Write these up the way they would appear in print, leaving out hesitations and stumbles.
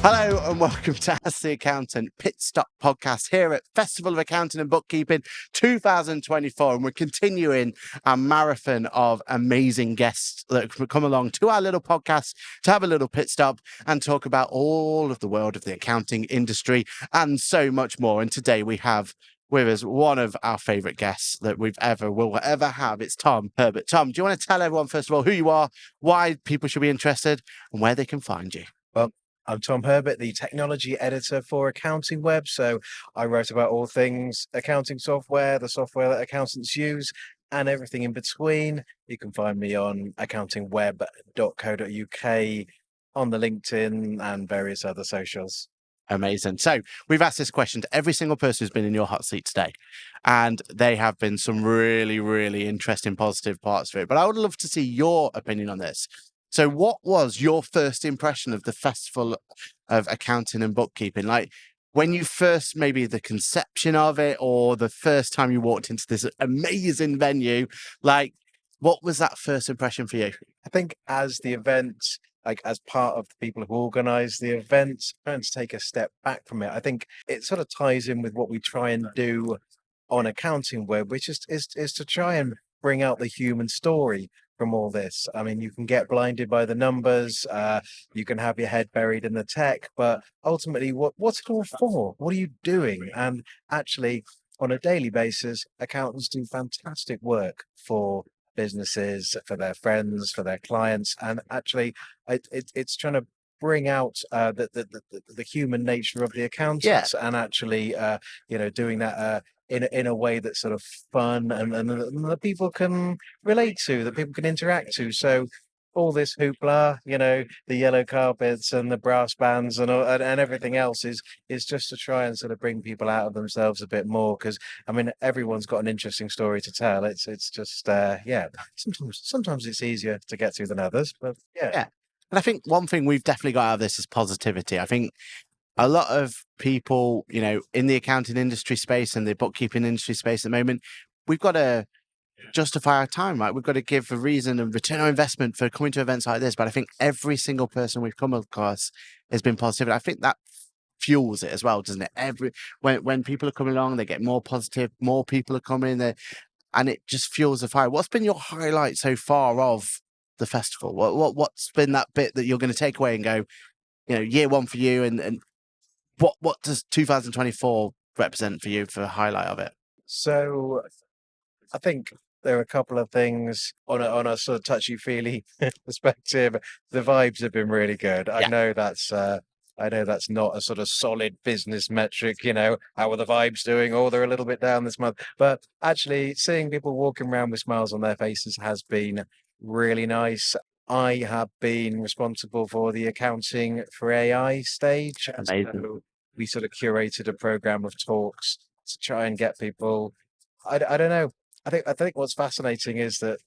Hello and welcome to Ask the Accountant Pitstop Podcast here at Festival of Accounting and Bookkeeping 2024. And we're continuing our marathon of amazing guests that come along to our little podcast to have a little pit stop and talk about all of the world of the accounting industry and so much more. And today we have with us one of our favourite guests that will ever have. It's Tom Herbert. Tom, do you want to tell everyone, first of all, who you are, why people should be interested and where they can find you? Well, I'm Tom Herbert, the technology editor for Accounting Web. So I write about all things accounting software, the software that accountants use, and everything in between. You can find me on accountingweb.co.uk, on the LinkedIn and various other socials. Amazing. So we've asked this question to every single person who's been in your hot seat today, and they have been some really, really interesting, positive parts of it. But I would love to see your opinion on this. So what was your first impression of the Festival of Accounting and Bookkeeping? Like when you first, maybe the conception of it or the first time you walked into this amazing venue, like what was that first impression for you? I think as the event, like as part of the people who organize the event, trying to take a step back from it, I think it sort of ties in with what we try and do on Accounting Web, which is to try and bring out the human story from all this. I mean, you can get blinded by the numbers, you can have your head buried in the tech, but ultimately, what's it all for? What are you doing? And actually, on a daily basis, accountants do fantastic work for businesses, for their friends, for their clients, and actually, it's trying to bring out the human nature of the accountants, and actually, doing that. In a way that's sort of fun and that people can relate to, that people can interact to. So all this hoopla, the yellow carpets and the brass bands and everything else is just to try and sort of bring people out of themselves a bit more. Because I mean, everyone's got an interesting story to tell. It's just Sometimes it's easier to get to than others, but yeah. And I think one thing we've definitely got out of this is positivity. I think a lot of people, in the accounting industry space and the bookkeeping industry space at the moment, we've got to justify our time, right? We've got to give a reason and return on investment for coming to events like this. But I think every single person we've come across has been positive. And I think that fuels it as well, doesn't it? When people are coming along, they get more positive, more people are coming there, and it just fuels the fire. What's been your highlight so far of the festival? What's been that bit that you're going to take away and go, year one for you, and what does 2024 represent for you for a highlight of it? So I think there are a couple of things on a sort of touchy-feely perspective. The vibes have been really good. Yeah. I know that's not a sort of solid business metric, how are the vibes doing? Oh, they're a little bit down this month. But actually seeing people walking around with smiles on their faces has been really nice. I have been responsible for the Accounting for AI stage. Amazing. So we sort of curated a program of talks to try and get people. I don't know. I think what's fascinating is that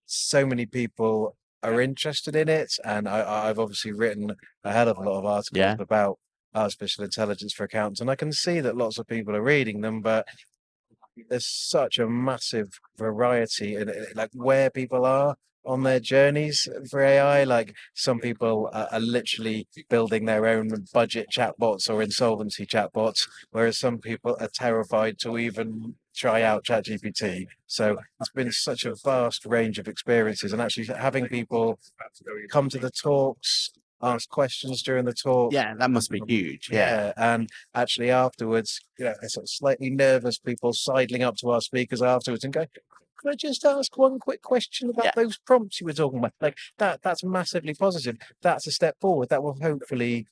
so many people are interested in it, and I've obviously written a hell of a lot of articles about artificial intelligence for accountants, and I can see that lots of people are reading them, but there's such a massive variety in like where people are on their journeys for AI. Like some people are literally building their own budget chatbots or insolvency chatbots, whereas some people are terrified to even try out ChatGPT. So it's been such a vast range of experiences, and actually having people come to the talks, ask questions during the talk. Yeah, that must be huge. Yeah. And actually afterwards, sort of slightly nervous people sidling up to our speakers afterwards and go, "Can I just ask one quick question about those prompts you were talking about?" Like that's massively positive. That's a step forward. That will hopefully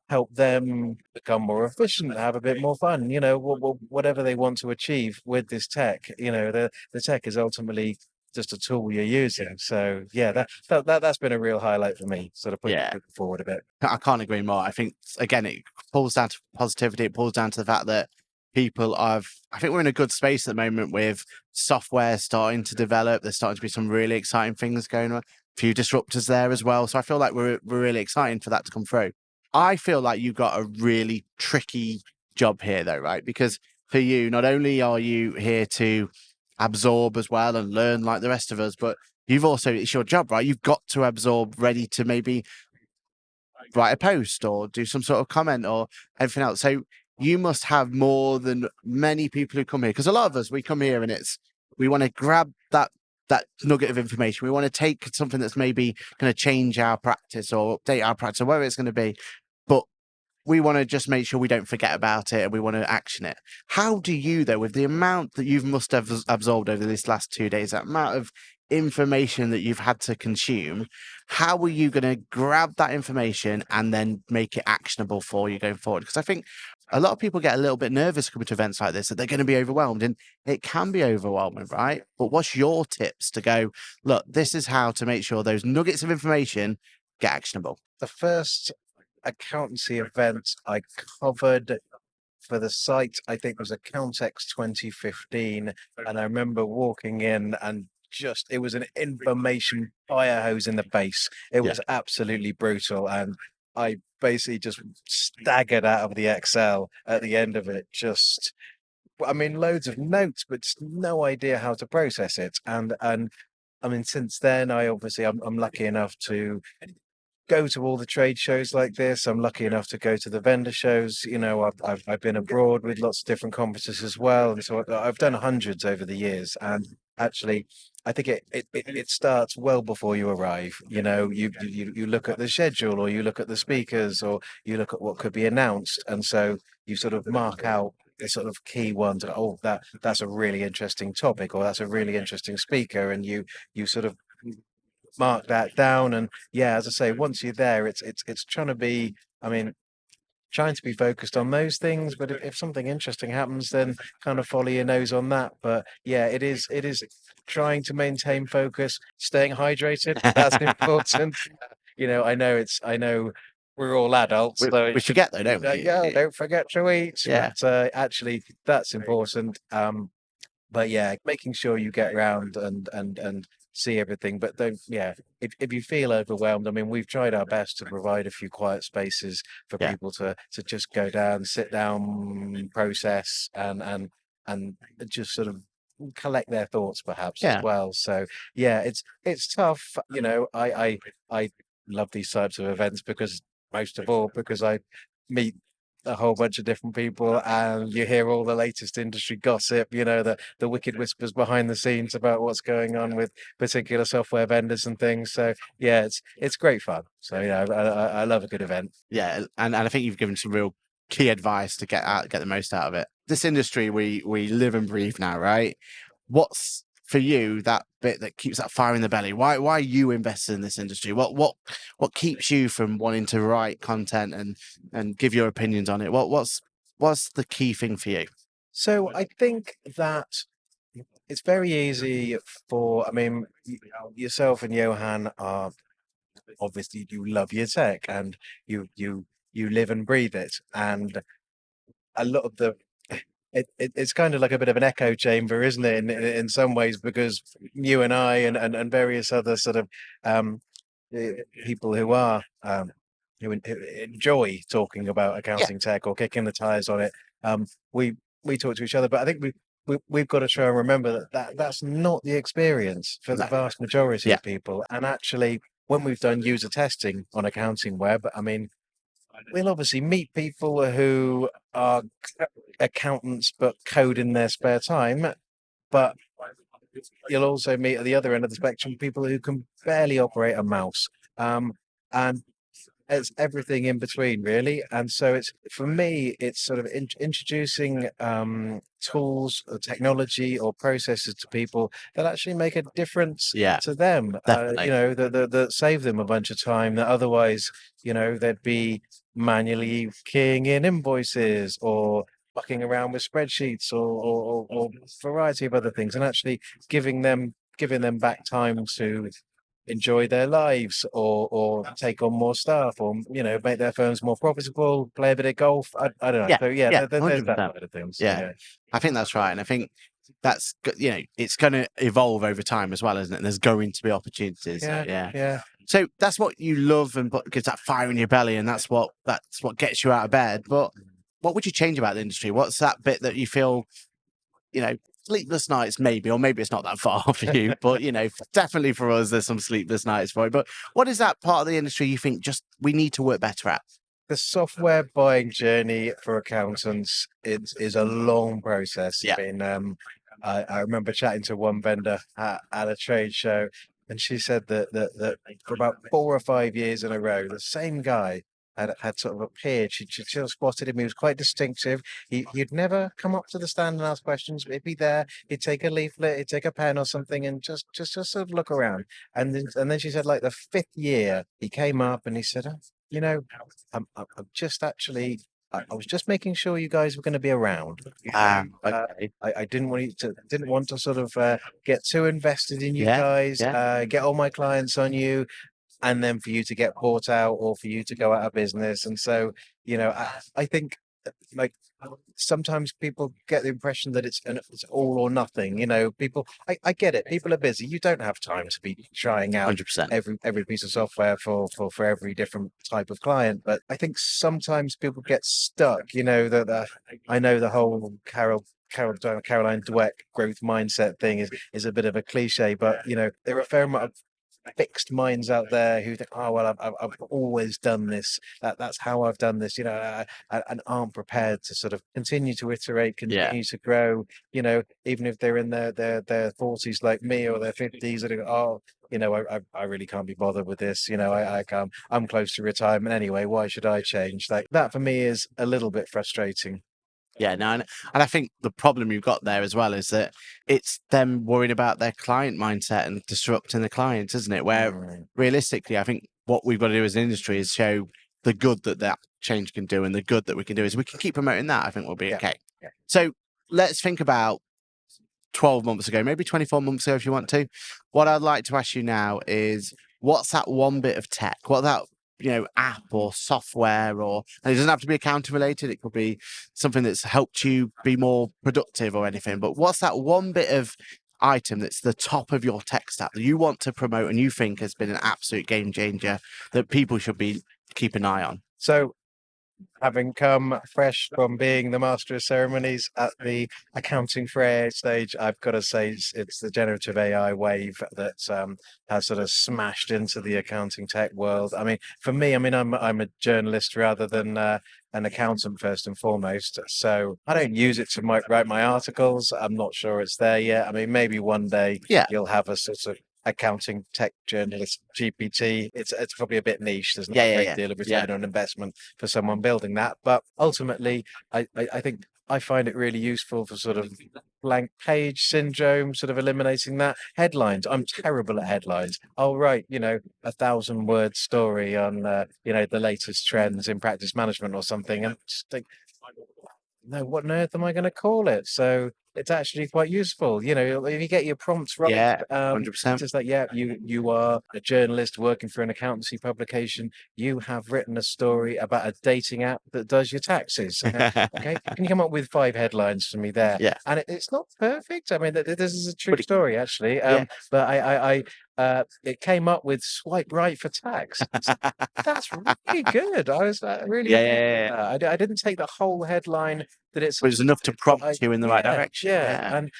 help them become more efficient, have a bit more fun, whatever they want to achieve with this tech. The tech is ultimately just a tool you're using. So that's been a real highlight for me, sort of putting it forward a bit. I can't agree more. I think, again, it pulls down to positivity. It pulls down to the fact that I think we're in a good space at the moment with software starting to develop. There's starting to be some really exciting things going on. A few disruptors there as well. So I feel like we're really excited for that to come through. I feel like you've got a really tricky job here though, right? Because for you, not only are you here to absorb as well and learn like the rest of us, but it's your job, right? You've got to absorb, ready to maybe write a post or do some sort of comment or anything else. So you must have more than many people who come here, because a lot of us, we come here and we want to grab that nugget of information. We want to take something that's maybe going to change our practice or update our practice or whatever it's going to be, but we want to just make sure we don't forget about it and we want to action it. How do you, though, with the amount that you must have absorbed over these last 2 days, that amount of information that you've had to consume, how are you going to grab that information and then make it actionable for you going forward? Because I think a lot of people get a little bit nervous coming to events like this, that they're going to be overwhelmed, and it can be overwhelming, right? But what's your tips to go, look, this is how to make sure those nuggets of information get actionable? The first accountancy event I covered for the site, I think, was AccountX 2015. And I remember walking in and it was an information fire hose in the face. It was absolutely brutal. And I basically just staggered out of the Excel at the end of it. Loads of notes, but just no idea how to process it. And I mean, since then, I'm lucky enough to go to all the trade shows like this. I'm lucky enough to go to the vendor shows. You know, I've been abroad with lots of different conferences as well, and so I've done hundreds over the years. And actually, I think it starts well before you arrive. You know, you look at the schedule, or you look at the speakers, or you look at what could be announced, and so you sort of mark out the sort of key ones. Oh, that's a really interesting topic, or that's a really interesting speaker, and you sort of mark that down. And yeah, as I say, once you're there, it's trying to be, trying to be focused on those things. But if something interesting happens, then kind of follow your nose on that. But yeah, it is trying to maintain focus, staying hydrated. That's important. You know, I know we're all adults, so We forget though, don't we? yeah, don't forget to eat. Yeah. But actually, that's important. But yeah, making sure you get around and see everything. But don't, yeah, if you feel overwhelmed, I mean, we've tried our best to provide a few quiet spaces for people to just go down, sit down, process, and just sort of collect their thoughts perhaps as well. So yeah, it's tough. You know, I love these types of events because most of all because I meet a whole bunch of different people and you hear all the latest industry gossip, you know, the wicked whispers behind the scenes about what's going on with particular software vendors and things. So yeah, it's great fun. So yeah, I love a good event. Yeah, and I think you've given some real key advice to get the most out of it. This industry we live and breathe now, right? What's for you that bit that keeps that fire in the belly? Why are you invested in this industry? What keeps you from wanting to write content and give your opinions on it? What's the key thing for you? So I think that it's very easy for, yourself and Johann are obviously you love your tech and you live and breathe it. And a lot of it's kind of like a bit of an echo chamber, isn't it? In some ways, because you and I and various other sort of people who are who enjoy talking about accounting tech or kicking the tires on it. We talk to each other, but I think we've got to try and remember that's not the experience for the vast majority of people. And actually, when we've done user testing on Accounting Web, I mean, we'll obviously meet people who are accountants but code in their spare time, but you'll also meet at the other end of the spectrum people who can barely operate a mouse. And it's everything in between, really. And so it's for me, it's sort of introducing tools, or technology, or processes to people that actually make a difference to them. You know, that save them a bunch of time that otherwise, you know, they'd be manually keying in invoices or mucking around with spreadsheets or variety of other things, and actually giving them back time to enjoy their lives or take on more staff or, you know, make their firms more profitable, play a bit of golf. I don't know. So yeah, there's that side of things. Yeah, I think that's right. And I think that's, you know, it's going to evolve over time as well, isn't it? And there's going to be opportunities. Yeah. So that's what you love and gives that fire in your belly, and that's what gets you out of bed. But what would you change about the industry? What's that bit that you feel, you know, sleepless nights, maybe, or maybe it's not that far for you, but definitely for us, there's some sleepless nights for it. But what is that part of the industry you think just we need to work better at? The software buying journey for accountants is a long process. Yeah. I mean, I remember chatting to one vendor at a trade show, and she said that for about 4 or 5 years in a row, the same guy had sort of appeared. She sort of spotted him. He was quite distinctive. He'd never come up to the stand and ask questions, but he'd be there. He'd take a leaflet, he'd take a pen or something, and just sort of look around. And then she said, like the fifth year, he came up and he said, "Oh, you know, I'm just actually." I was just making sure you guys were going to be around. Okay. I didn't want to sort of get too invested in you Yeah. guys, Yeah. get all my clients on you, and then for you to get bought out or for you to go out of business. And so, I think like sometimes people get the impression that it's all or nothing. People, I get it. People are busy. You don't have time to be trying out 100%. every piece of software for every different type of client. But I think sometimes people get stuck. That I know the whole Caroline Dweck growth mindset thing is a bit of a cliche, but there are a fair amount of fixed minds out there who think, oh well, I've always done this. That's how I've done this. And aren't prepared to sort of continue to iterate, Yeah. continue to grow. Even if they're in their 40s like me or their 50s, and oh, I really can't be bothered with this. I can't. I'm close to retirement anyway. Why should I change? Like that for me is a little bit frustrating. Yeah, no, and I think the problem you've got there as well is that it's them worried about their client mindset and disrupting the clients, isn't it? Where Mm. realistically, I think what we've got to do as an industry is show the good that change can do, and the good that we can do is we can keep promoting that. I think we'll be Yeah. okay. Yeah. So let's think about 12 months ago, maybe 24 months ago, if you want to. What I'd like to ask you now is what's that one bit of tech? What that app or software, and it doesn't have to be accounting related. It could be something that's helped you be more productive or anything. But what's that one bit of item that's the top of your tech stack that you want to promote and you think has been an absolute game changer that people should be keep an eye on? So having come fresh from being the master of ceremonies at the accounting for AI stage, I've got to say it's the generative AI wave that has sort of smashed into the accounting tech world. I mean, for me, I'm a journalist rather than an accountant first and foremost. So I don't use it to write my articles. I'm not sure it's there yet. I mean, maybe one day Yeah. you'll have a sort of accounting tech journalist GPT. It's probably a bit niche. There's not Yeah, a yeah, great yeah. deal of Yeah. return on investment for someone building that. But ultimately, I think I find it really useful for sort of blank page syndrome, sort of eliminating that. Headlines. I'm terrible at headlines. I'll write, 1,000-word story on, the latest trends in practice management or something, and just think, no, what on earth am I going to call it? So it's actually quite useful. If you get your prompts right, Yeah, it's 100%. just like, yeah, you are a journalist working for an accountancy publication. You have written a story about a dating app that does your taxes. Okay, can you come up with 5 headlines for me there? Yeah. And it's not perfect. I mean, this is a true But story actually. yeah. But it came up with swipe right for tax. That's really good. I was really Yeah, impressed yeah, with yeah. that. I didn't take the whole headline that it's But it's enough to but prompt you in the right direction. yeah, Yeah. and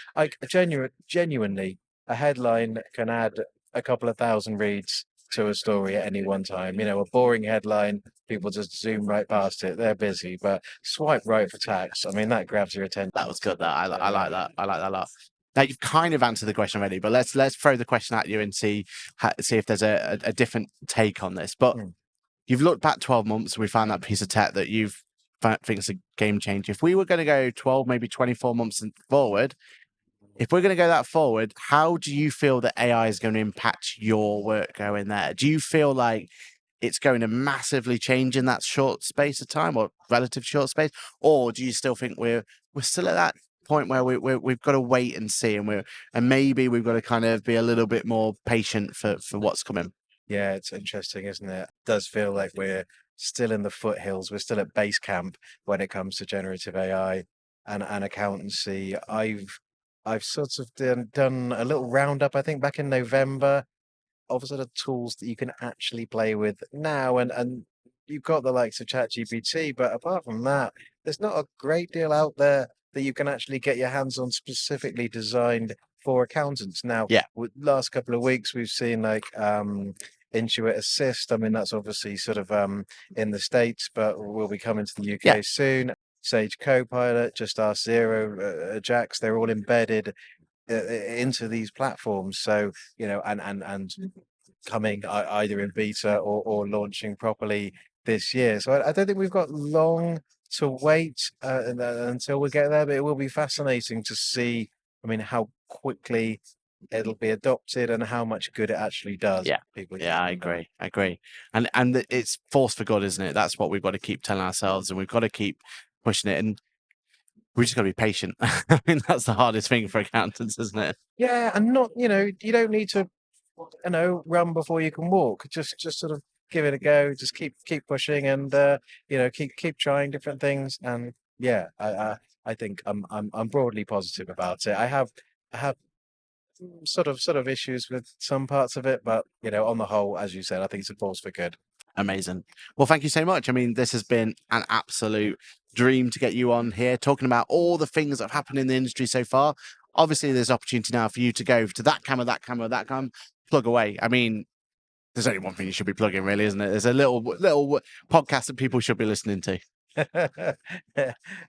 genuinely, a headline can add a couple of thousand reads to a story at any one time. A boring headline, people just zoom right past it. They're busy, but swipe right for tax. I mean, that grabs your attention. That was good. That I So, like that. I like that a lot. Now you've kind of answered the question already, but let's throw the question at you and see if there's a different take on this. But Mm. you've looked back 12 months, and we found that piece of tech that you've think is a game changer. If we were going to go 12, maybe 24 months forward, if we're going to go that forward, how do you feel that AI is going to impact your work going there? Do you feel like it's going to massively change in that short space of time or relative short space? Or do you still think we're still at that point where we've got to wait and see and maybe we've got to kind of be a little bit more patient for what's coming? Yeah, it's interesting, isn't it? It does feel like we're still in the foothills. We're still at base camp when it comes to generative AI and accountancy. I've sort of done a little roundup, I think, back in November of sort of tools that you can actually play with now. And you've got the likes of ChatGPT, but apart from that, there's not a great deal out there that you can actually get your hands on specifically designed for accountants. Now, Yeah. with last couple of weeks, we've seen like Intuit Assist. I mean, that's obviously sort of in the States, but will be coming to the UK Yeah. soon. Sage Copilot, Just Ask Zero, Jax, they're all embedded into these platforms. So, you know, and coming either in beta or launching properly this year. So I don't think we've got long to wait until we get there, but it will be fascinating to see, I mean, how quickly it'll be adopted and how much good it actually does. Yeah. People Yeah, I agree. And it's force for good, isn't it? That's what we've got to keep telling ourselves, and we've got to keep pushing it. And we just got to be patient. I mean, that's the hardest thing for accountants, isn't it? Yeah, and not, you know, you don't need to, you know, run before you can walk. Just sort of give it a go. Just keep pushing, and you know, keep trying different things. And yeah, I think I'm broadly positive about it. I have sort of issues with some parts of it, but you know, on the whole, as you said, I think it's a force for good. Amazing. Well, thank you so much. I mean, this has been an absolute dream to get you on here, talking about all the things that have happened in the industry so far. Obviously, there's opportunity now for you to go to that camera, plug away. I mean, there's only one thing you should be plugging, really, isn't it? There's a little podcast that people should be listening to.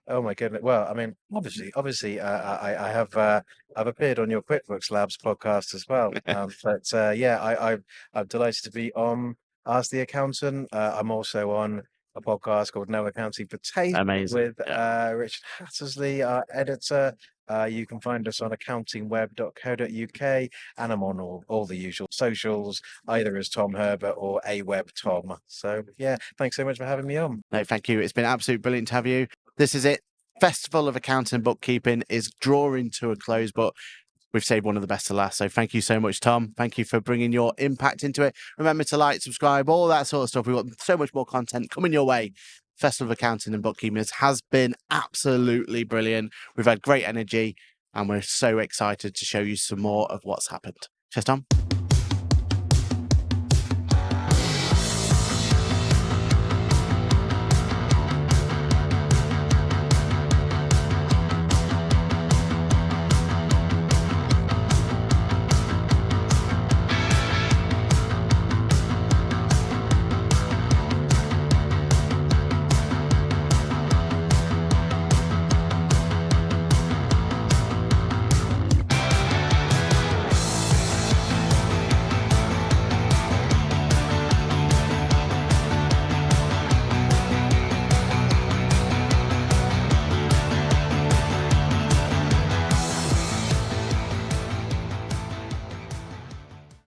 Oh my goodness. Well, I mean, obviously, I have I've appeared on your QuickBooks Labs podcast as well. But yeah, I'm delighted to be on Ask the Accountant. I'm also on a podcast called No Accounting for Taste Amazing. with Richard Hattersley, our editor. You can find us on accountingweb.co.uk, and I'm on all the usual socials, either as Tom Herbert or AWeb Tom. So yeah, thanks so much for having me on. No, thank you. It's been absolutely brilliant to have you. This is it. Festival of Accounting and Bookkeeping is drawing to a close, but we've saved one of the best to last. So thank you so much, Tom. Thank you for bringing your impact into it. Remember to like, subscribe, all that sort of stuff. We've got so much more content coming your way. Festival of Accounting and Bookkeeping has been absolutely brilliant. We've had great energy, and we're so excited to show you some more of what's happened. Cheers, Tom.